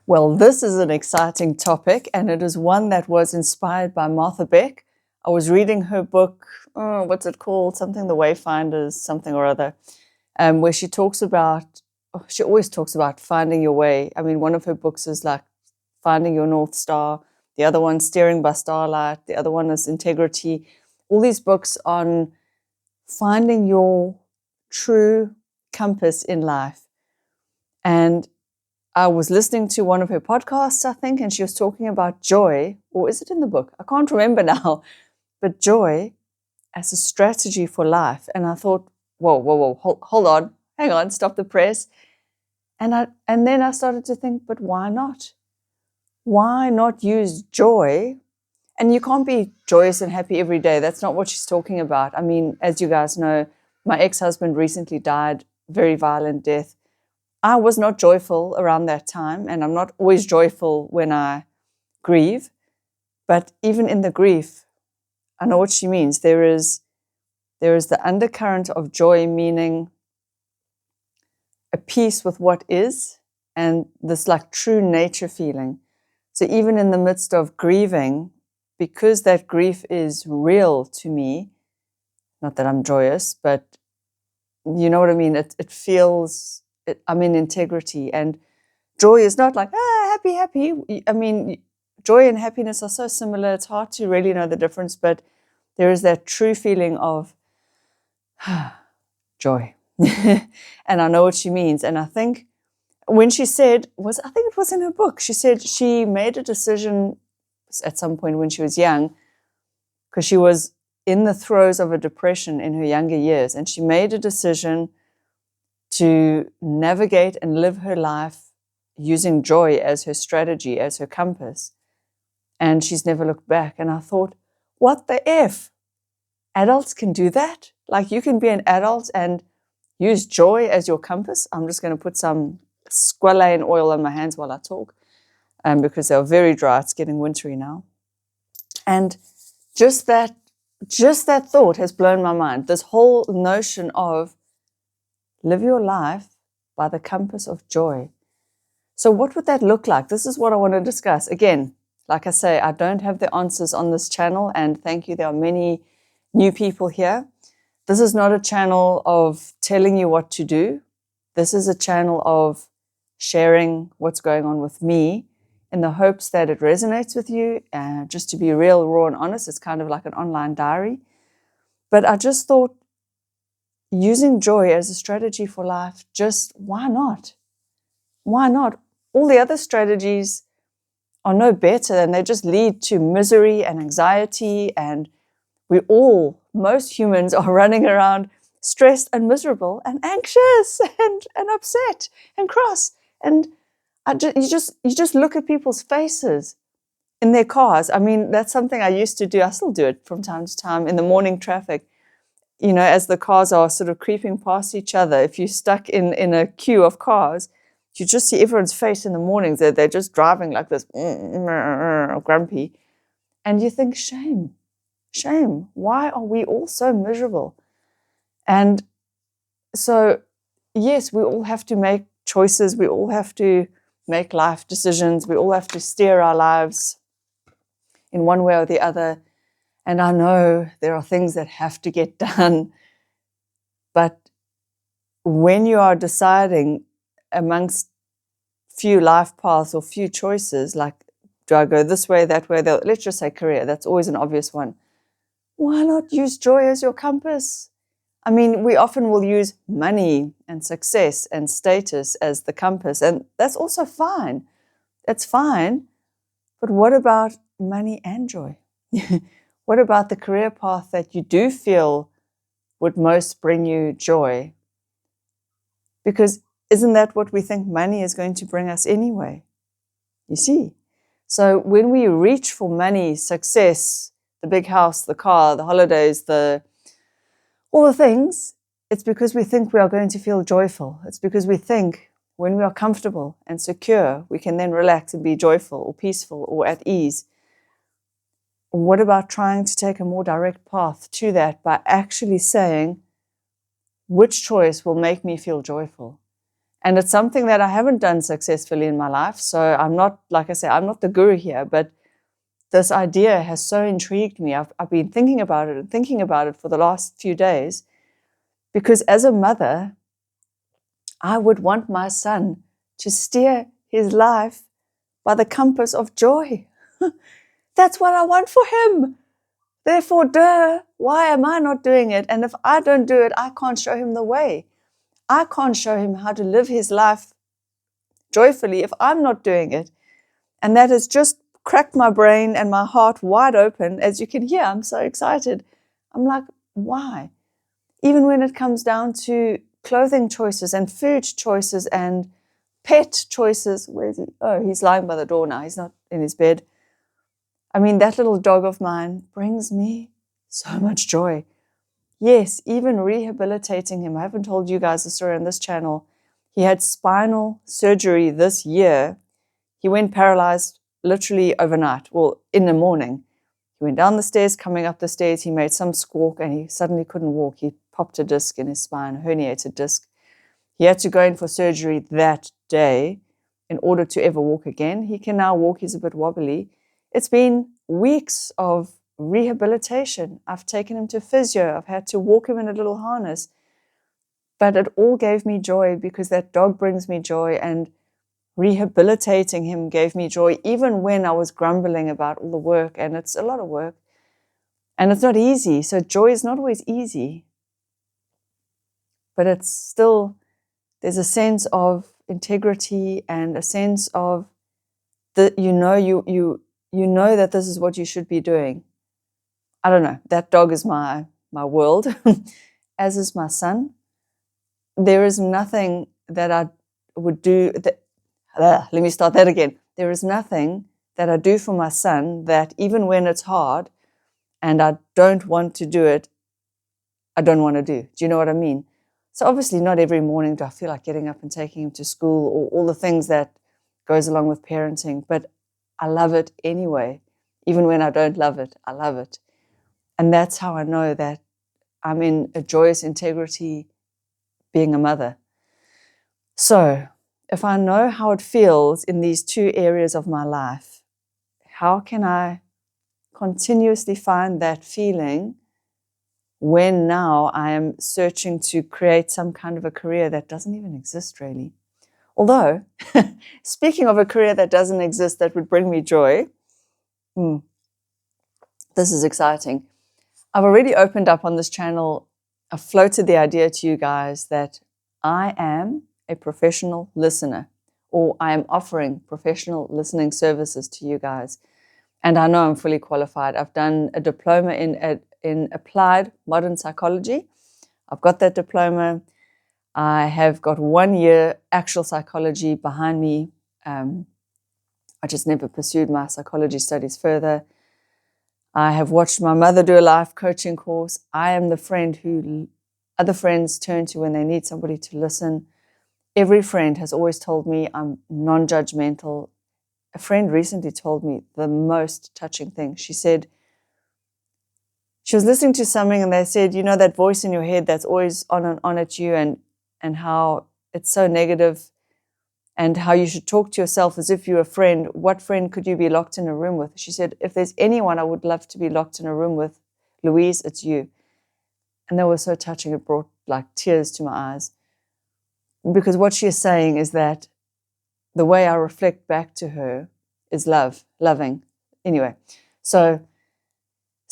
Well, this is an exciting topic, and it is one that was inspired by Martha Beck. I was reading her book, what's it called? Something The Wayfinders, something or other, where she talks about, she always talks about finding your way. I mean, one of her books is like Finding Your North Star, the other one, Steering by Starlight, the other one is Integrity. All these books on finding your true compass in life. And I was listening to one of her podcasts, I think, and she was talking about joy, or is it in the book? I can't remember now, but joy as a strategy for life. And I thought, whoa, hold on, hang on, stop the press. And then I started to think, but why not? Why not use joy? And you can't be joyous and happy every day. That's not what she's talking about. I mean, as you guys know, my ex-husband recently died, very violent death. I was not joyful around that time, and I'm not always joyful when I grieve. But even in the grief, I know what she means. There is the undercurrent of joy, meaning a peace with what is, and this like true nature feeling. So even in the midst of grieving, because that grief is real to me, not that I'm joyous, but you know what I mean? It feels, I'm in integrity. And joy is not like, happy. I mean, joy and happiness are so similar. It's hard to really know the difference, but there is that true feeling of joy. And I know what she means. And I think when she said, I think it was in her book, she said she made a decision at some point when she was young, because she was in the throes of a depression in her younger years. And she made a decision to navigate and live her life using joy as her strategy, as her compass. And she's never looked back. And I thought, what the F? Adults can do that? Like, you can be an adult and use joy as your compass. I'm just going to put some squalane oil on my hands while I talk, because they're very dry. It's getting wintry now. And just that thought has blown my mind. This whole notion of live your life by the compass of joy. So what would that look like? This is what I want to discuss. Again, like I say, I don't have the answers on this channel, and thank you, there are many new people here. This is not a channel of telling you what to do. This is a channel of sharing what's going on with me in the hopes that it resonates with you. Just to be real, raw, and honest, it's kind of like an online diary. But I just thought, using joy as a strategy for life, just why not? Why not? All the other strategies are no better, and they just lead to misery and anxiety, and most humans are running around stressed and miserable and anxious and upset and cross. And you just look at people's faces in their cars. I mean, that's something I used to do. I still do it from time to time in the morning traffic. You know, as the cars are sort of creeping past each other, if you're stuck in a queue of cars, you just see everyone's face in the mornings. They're just driving like this, grumpy. And you think, shame. Why are we all so miserable? And so, yes, we all have to make choices. We all have to make life decisions. We all have to steer our lives in one way or the other. And I know there are things that have to get done. But when you are deciding amongst few life paths or few choices, like, do I go this way, that way? Let's just say career. That's always an obvious one. Why not use joy as your compass? I mean, we often will use money and success and status as the compass, and that's also fine. That's fine. But what about money and joy? What about the career path that you do feel would most bring you joy? Because isn't that what we think money is going to bring us anyway? You see? So when we reach for money, success, the big house, the car, the holidays, all the things, it's because we think we are going to feel joyful. It's because we think when we are comfortable and secure, we can then relax and be joyful or peaceful or at ease. What about trying to take a more direct path to that by actually saying, which choice will make me feel joyful? And it's something that I haven't done successfully in my life. So I'm not, like I say, I'm not the guru here, but this idea has so intrigued me. I've been thinking about it and thinking about it for the last few days, because as a mother, I would want my son to steer his life by the compass of joy. That's what I want for him. Therefore, why am I not doing it? And if I don't do it, I can't show him the way. I can't show him how to live his life joyfully if I'm not doing it. And that has just cracked my brain and my heart wide open. As you can hear, I'm so excited. I'm like, why? Even when it comes down to clothing choices and food choices and pet choices. Where is he? Oh, he's lying by the door now. He's not in his bed. I mean, that little dog of mine brings me so much joy. Yes, even rehabilitating him. I haven't told you guys the story on this channel. He had spinal surgery this year. He went paralyzed literally overnight, well, in the morning. He went down the stairs, coming up the stairs, he made some squawk and he suddenly couldn't walk. He popped a disc in his spine, a herniated disc. He had to go in for surgery that day in order to ever walk again. He can now walk, he's a bit wobbly. It's been weeks of rehabilitation. I've taken him to physio. I've had to walk him in a little harness. But it all gave me joy because that dog brings me joy, and rehabilitating him gave me joy even when I was grumbling about all the work, and it's a lot of work. And it's not easy. So joy is not always easy. But it's still, there's a sense of integrity and a sense of that you know that this is what you should be doing. I don't know. That dog is my world, as is my son. There is nothing that I would do. Let me start that again. There is nothing that I do for my son that even when it's hard and I don't want to do it, I don't want to do. Do you know what I mean? So obviously not every morning do I feel like getting up and taking him to school or all the things that goes along with parenting, but I love it anyway. Even when I don't love it, I love it. And that's how I know that I'm in a joyous integrity being a mother. So if I know how it feels in these two areas of my life, how can I continuously find that feeling when now I am searching to create some kind of a career that doesn't even exist really? Although, speaking of a career that doesn't exist that would bring me joy, this is exciting. I've already opened up on this channel. I've floated the idea to you guys that I am a professional listener, or I am offering professional listening services to you guys. And I know I'm fully qualified. I've done a diploma in applied modern psychology. I've got that diploma. I have got 1 year actual psychology behind me. I just never pursued my psychology studies further. I have watched my mother do a life coaching course. I am the friend who other friends turn to when they need somebody to listen. Every friend has always told me I'm non-judgmental. A friend recently told me the most touching thing. She said, she was listening to something and they said, you know, that voice in your head that's always on and on at you and how it's so negative and how you should talk to yourself as if you're a friend. What friend could you be locked in a room with? She said, if there's anyone I would love to be locked in a room with, Louise, it's you. And that was so touching. It brought like tears to my eyes. Because what she is saying is that the way I reflect back to her is loving. Anyway, so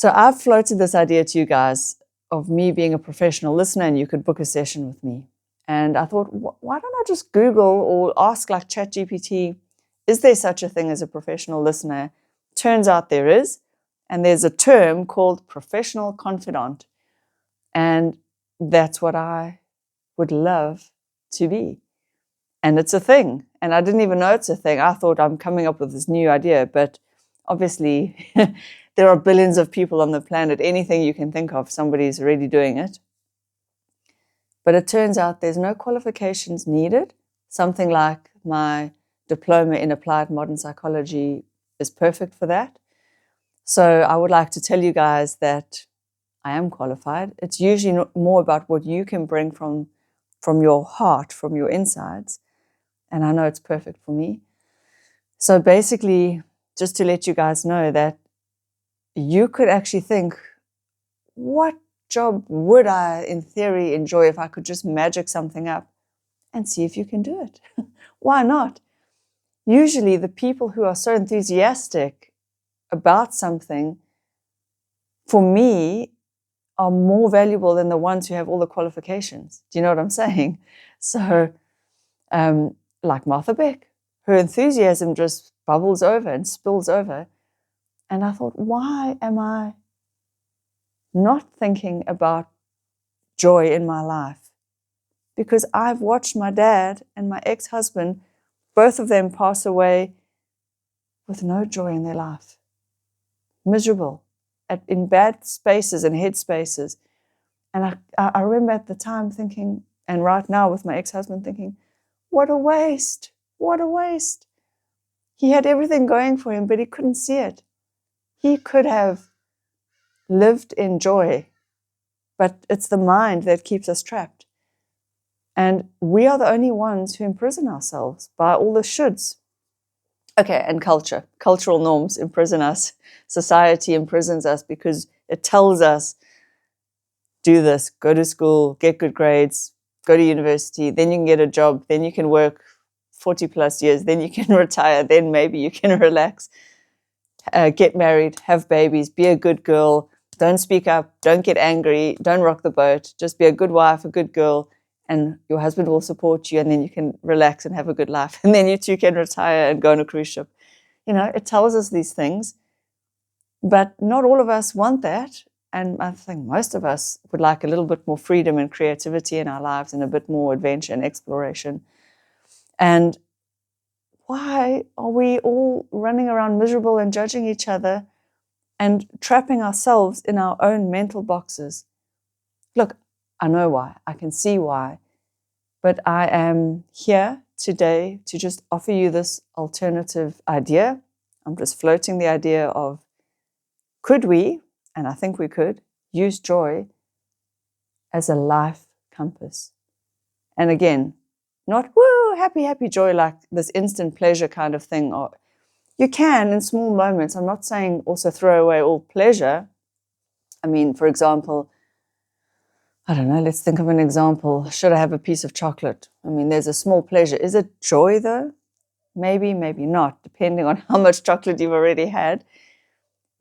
I've floated this idea to you guys of me being a professional listener and you could book a session with me. And I thought, why don't I just Google or ask like ChatGPT, is there such a thing as a professional listener? Turns out there is. And there's a term called professional confidant. And that's what I would love to be. And it's a thing. And I didn't even know it's a thing. I thought I'm coming up with this new idea, but obviously there are billions of people on the planet. Anything you can think of, somebody's already doing it. But it turns out there's no qualifications needed. Something like my diploma in applied modern psychology is perfect for that. So I would like to tell you guys that I am qualified. It's usually more about what you can bring from your heart, from your insides. and I know it's perfect for me. So basically, just to let you guys know that you could actually think, what job would I, in theory, enjoy if I could just magic something up, and see if you can do it. Why not? Usually the people who are so enthusiastic about something, for me, are more valuable than the ones who have all the qualifications. Do you know what I'm saying? So, like Martha Beck, her enthusiasm just bubbles over and spills over. And I thought, why am I not thinking about joy in my life? Because I've watched my dad and my ex-husband, both of them pass away with no joy in their life. Miserable, in bad spaces and head spaces. And I remember at the time thinking, and right now with my ex-husband thinking, what a waste, what a waste. He had everything going for him, but he couldn't see it. He could have lived in joy, but it's the mind that keeps us trapped. And we are the only ones who imprison ourselves by all the shoulds. Okay, and culture. Cultural norms imprison us. Society imprisons us because it tells us, do this, go to school, get good grades, go to university, then you can get a job, then you can work 40 plus years, then you can retire, then maybe you can relax, get married, have babies, be a good girl, don't speak up, don't get angry, don't rock the boat, just be a good wife, a good girl, and your husband will support you, and then you can relax and have a good life, and then you too can retire and go on a cruise ship. You know, it tells us these things, but not all of us want that. And I think most of us would like a little bit more freedom and creativity in our lives and a bit more adventure and exploration. And why are we all running around miserable and judging each other and trapping ourselves in our own mental boxes? Look, I know why. I can see why. But I am here today to just offer you this alternative idea. I'm just floating the idea of, could we, and I think we could, use joy as a life compass? And again, not woo, happy, happy joy, like this instant pleasure kind of thing. Or you can in small moments. I'm not saying also throw away all pleasure. I mean, for example, I don't know, let's think of an example. Should I have a piece of chocolate? I mean, there's a small pleasure. Is it joy though? Maybe, maybe not, depending on how much chocolate you've already had.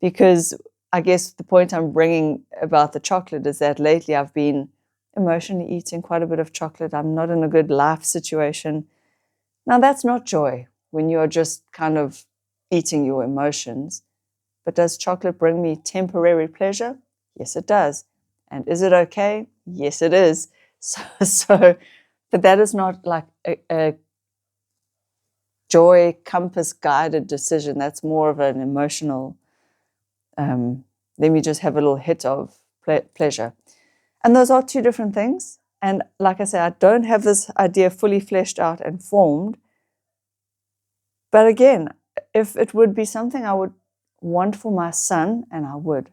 Because I guess the point I'm bringing about the chocolate is that lately I've been emotionally eating quite a bit of chocolate. I'm not in a good life situation. Now, that's not joy when you're just kind of eating your emotions. But does chocolate bring me temporary pleasure? Yes, it does. And is it okay? Yes, it is. But that is not like a joy compass guided decision. That's more of an emotional, let me just have a little hit of pleasure. And those are two different things. And like I said, I don't have this idea fully fleshed out and formed. But again, if it would be something I would want for my son, and I would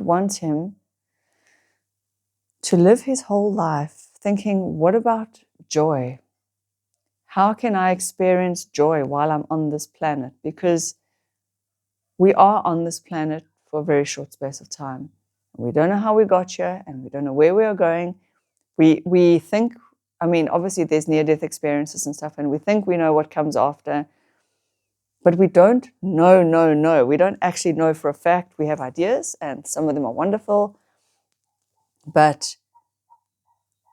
want him to live his whole life thinking, what about joy? How can I experience joy while I'm on this planet? Because we are on this planet for a very short space of time. We don't know how we got here, and we don't know where we are going. We think, I mean, obviously there's near-death experiences and stuff, and we think we know what comes after. But we don't know. We don't actually know for a fact. We have ideas, and some of them are wonderful. But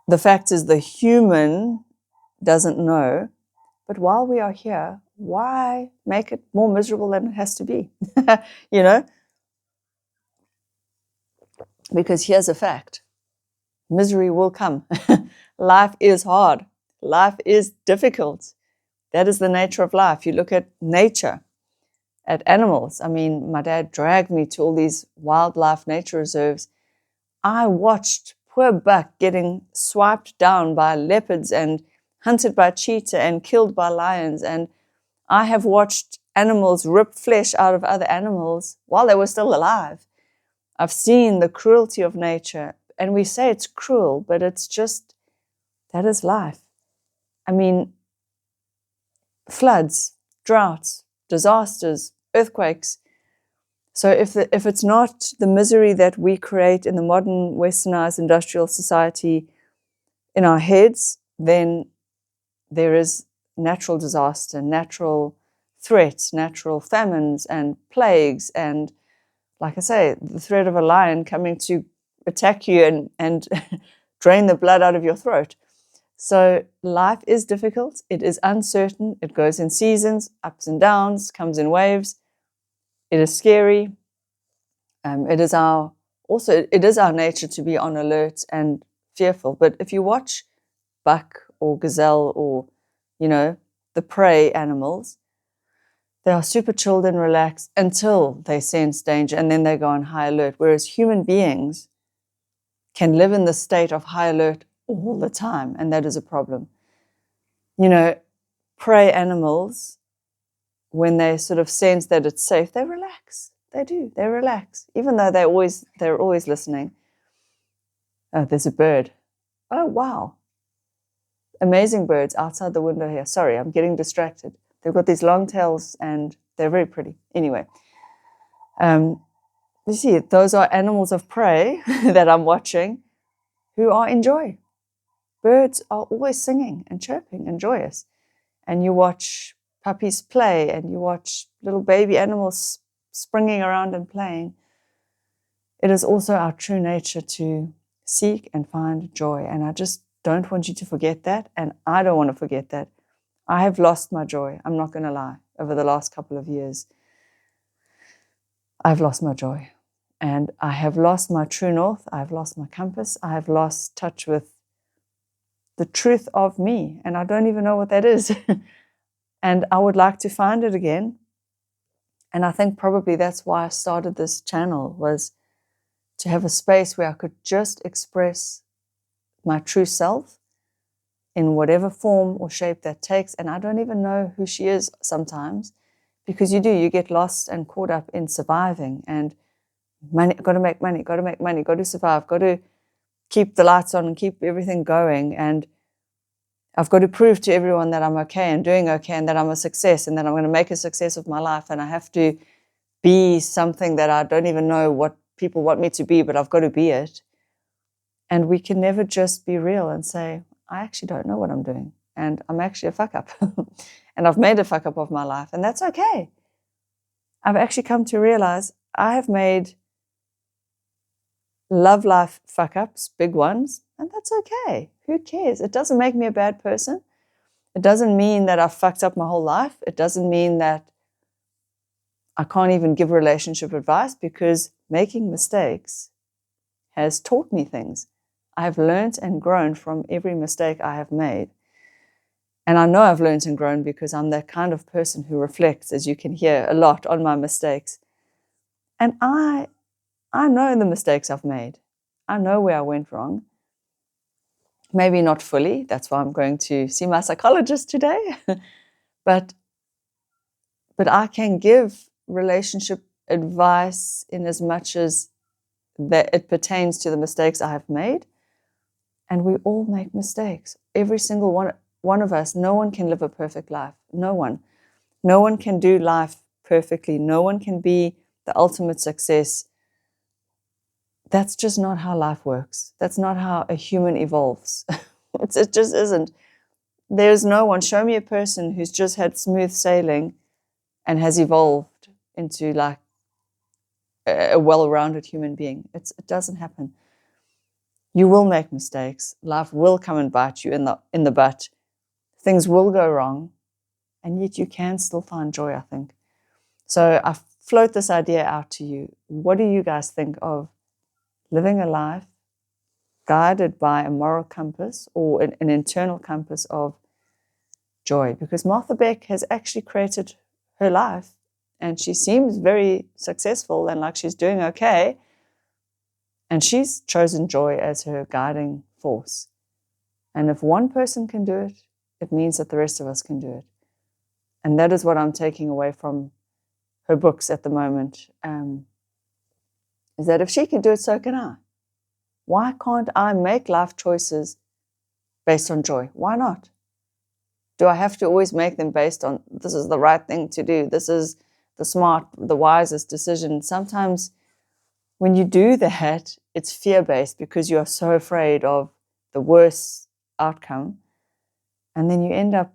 the fact is the human doesn't know. But while we are here, why make it more miserable than it has to be? You know? Because here's a fact. Misery will come. Life is hard. Life is difficult. That is the nature of life. You look at nature, at animals. I mean, my dad dragged me to all these wildlife nature reserves. I watched poor Buck getting swiped down by leopards and hunted by cheetah and killed by lions. And I have watched animals rip flesh out of other animals while they were still alive. I've seen the cruelty of nature. And we say it's cruel, but it's just, that is life. I mean, floods, droughts, disasters, earthquakes. So if it's not the misery that we create in the modern westernized industrial society in our heads, then there is natural disaster, natural threats, natural famines and plagues, and like I say, the threat of a lion coming to attack you and drain the blood out of your throat. So life is difficult. It is uncertain. It goes in seasons, ups and downs, comes in waves. It is scary. It is our nature to be on alert and fearful. But if you watch buck or gazelle or, the prey animals, they are super chilled and relaxed until they sense danger, and then they go on high alert. Whereas human beings can live in the state of high alert all the time, and that is a problem. Prey animals, when they sort of sense that it's safe, they relax. They do. They relax, even though they're always listening. Oh, there's a bird. Oh, wow. Amazing birds outside the window here. Sorry, I'm getting distracted. They've got these long tails and they're very pretty. Anyway, you see, those are animals of prey that I'm watching who are in joy. Birds are always singing and chirping and joyous. And you watch puppies play and you watch little baby animals springing around and playing. It is also our true nature to seek and find joy. And I just don't want you to forget that. And I don't want to forget that. I have lost my joy. I'm not going to lie. Over the last couple of years, I've lost my joy. And I have lost my true north. I've lost my compass. I have lost touch with the truth of me. And I don't even know what that is. And I would like to find it again. And I think probably that's why I started this channel, was to have a space where I could just express my true self in whatever form or shape that takes. And I don't even know who she is sometimes, because you get lost and caught up in surviving and money, got to make money, got to survive, got to keep the lights on and keep everything going. And I've got to prove to everyone that I'm okay and doing okay and that I'm a success and that I'm going to make a success of my life. And I have to be something that I don't even know what people want me to be, but I've got to be it. And we can never just be real and say, I actually don't know what I'm doing. And I'm actually a fuck up. And I've made a fuck up of my life. And that's okay. I've actually come to realize I have made love life fuck ups, big ones, and that's okay. Who cares? It doesn't make me a bad person. It doesn't mean that I've fucked up my whole life. It doesn't mean that I can't even give relationship advice, because making mistakes has taught me things. I have learned and grown from every mistake I have made. And I know I've learned and grown because I'm that kind of person who reflects, as you can hear, a lot on my mistakes. And I know the mistakes I've made. I know where I went wrong. Maybe not fully. That's why I'm going to see my psychologist today. But I can give relationship advice in as much as that it pertains to the mistakes I have made. And we all make mistakes. Every single one of us. No one can live a perfect life. No one. No one can do life perfectly. No one can be the ultimate success. That's just not how life works. That's not how a human evolves. It just isn't. There's no one. Show me a person who's just had smooth sailing and has evolved into like a well-rounded human being. It doesn't happen. You will make mistakes. Life will come and bite you in the butt. Things will go wrong, and yet you can still find joy, I think. So I float this idea out to you. What do you guys think of living a life guided by a moral compass or an internal compass of joy? Because Martha Beck has actually created her life, and she seems very successful and like she's doing okay. And she's chosen joy as her guiding force. And if one person can do it, it means that the rest of us can do it. And that is what I'm taking away from her books at the moment, is that if she can do it, so can I. Why can't I make life choices based on joy? Why not? Do I have to always make them based on this is the right thing to do? This is the smart, the wisest decision. Sometimes when you do that, it's fear-based because you are so afraid of the worst outcome. And then you end up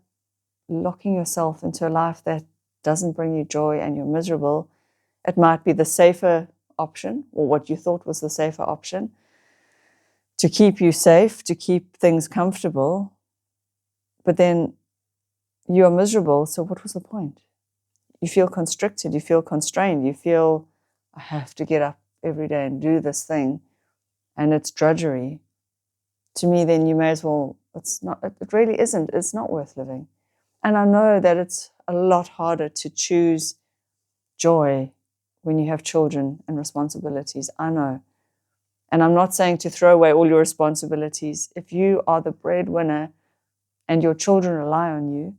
locking yourself into a life that doesn't bring you joy and you're miserable. It might be the safer option, or what you thought was the safer option, to keep you safe, to keep things comfortable. But then you are miserable, so what was the point? You feel constricted, you feel constrained, you feel, I have to get up every day and do this thing, and it's drudgery. To me, then you may as well, it really isn't, it's not worth living. And I know that it's a lot harder to choose joy when you have children and responsibilities. I know. And I'm not saying to throw away all your responsibilities. If you are the breadwinner and your children rely on you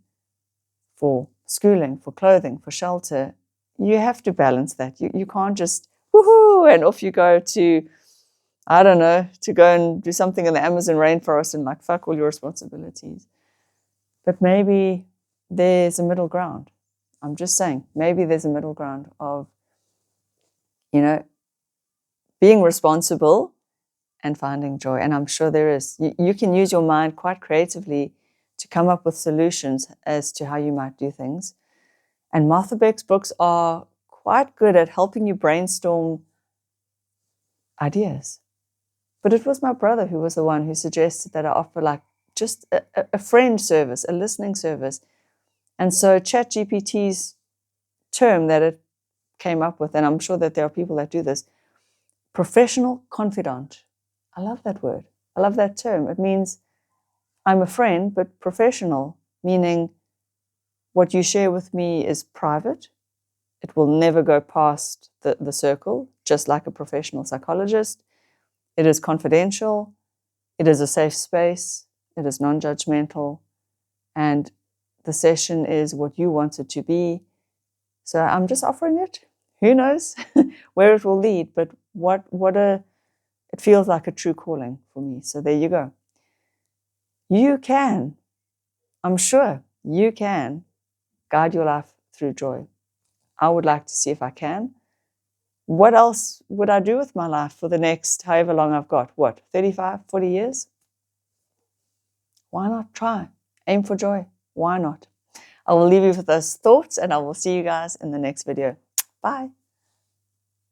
for schooling, for clothing, for shelter, you have to balance that. You can't just woohoo and off you go to, I don't know, to go and do something in the Amazon rainforest and like fuck all your responsibilities. But maybe there's a middle ground. I'm just saying, maybe there's a middle ground of, being responsible and finding joy. And I'm sure there is. You can use your mind quite creatively to come up with solutions as to how you might do things. And Martha Beck's books are quite good at helping you brainstorm ideas. But it was my brother who was the one who suggested that I offer like just a friend service, a listening service. And so ChatGPT's term that it came up with, and I'm sure that there are people that do this, professional confidant. I love that word. I love that term. It means I'm a friend, but professional, meaning what you share with me is private. It will never go past the circle, just like a professional psychologist. It is confidential. It is a safe space. It is non-judgmental. And the session is what you want it to be. So I'm just offering it. Who knows where it will lead, but it feels like a true calling for me. So there you go. You can, I'm sure you can guide your life through joy. I would like to see if I can. What else would I do with my life for the next however long I've got? 35, 40 years? Why not try? Aim for joy. Why not? I will leave you with those thoughts and I will see you guys in the next video. Bye.